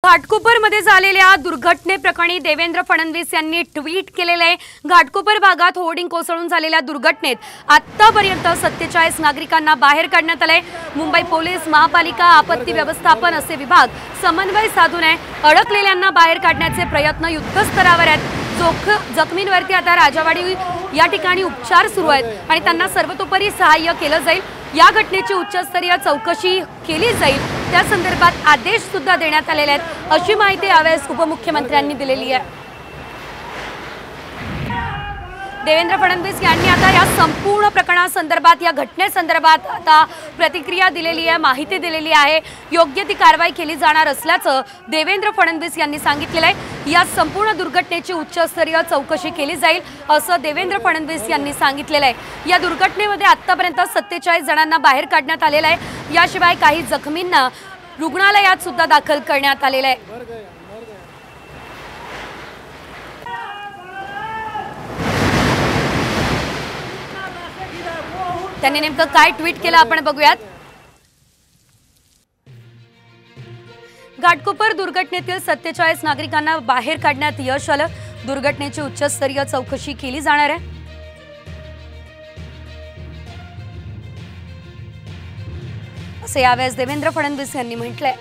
घाटकोपरमध्ये झालेल्या दुर्घटनेप्रकरणी देवेंद्र फडणवीस यांनी ट्विट केलेले आहे। घाटकोपर भागात होर्डिंग कोसळून झालेल्या दुर्घटनेत आतापर्यंत 47 नागरिकांना बाहेर काढण्यात आले। मुंबई पोलीस, महापालिका, आपत्ती व्यवस्थापन असे विभाग समन्वय साधून अडकलेल्यांना बाहेर काढण्याचे प्रयत्न युद्धस्तरावर आहेत। जखमींवरती आता राजावाडी या ठिकाणी उपचार सुरू आहेत आणि त्यांना सर्वतोपरी सहाय्य केलं जाईल। या घटनेची उच्चस्तरीय चौकशी केली जाईल, त्या संदर्भात आदेश सुद्धा देण्यात आलेले आहेत, अशी माहिती यावेळेस उपमुख्यमंत्र्यांनी दिलेली आहे। देवेंद्र फडणवीस यांनी आता या संपूर्ण प्रकरणासंदर्भात, या घटनेसंदर्भात आता प्रतिक्रिया दिलेली आहे, माहिती दिलेली आहे। योग्य ती कारवाई केली जाणार असल्याचं देवेंद्र फडणवीस यांनी सांगितलेलं आहे। या संपूर्ण दुर्घटनेची उच्चस्तरीय चौकशी केली जाईल असं देवेंद्र फडणवीस यांनी सांगितलेलं आहे। या दुर्घटनेमध्ये आतापर्यंत 47 जणांना बाहेर काढण्यात आलेलं आहे। याशिवाय काही जखमींना रुग्णालयात सुद्धा दाखल करण्यात आलेलं आहे। त्यांनी नेमकं काय ट्विट केलं आपण बघूयात। घाटकोपर दुर्घटनेतील 47 नागरिकांना बाहेर काढण्यात यश आलं। दुर्घटनेची उच्चस्तरीय चौकशी केली जाणार आहे असे यावेळेस देवेंद्र फडणवीस यांनी म्हटलंय।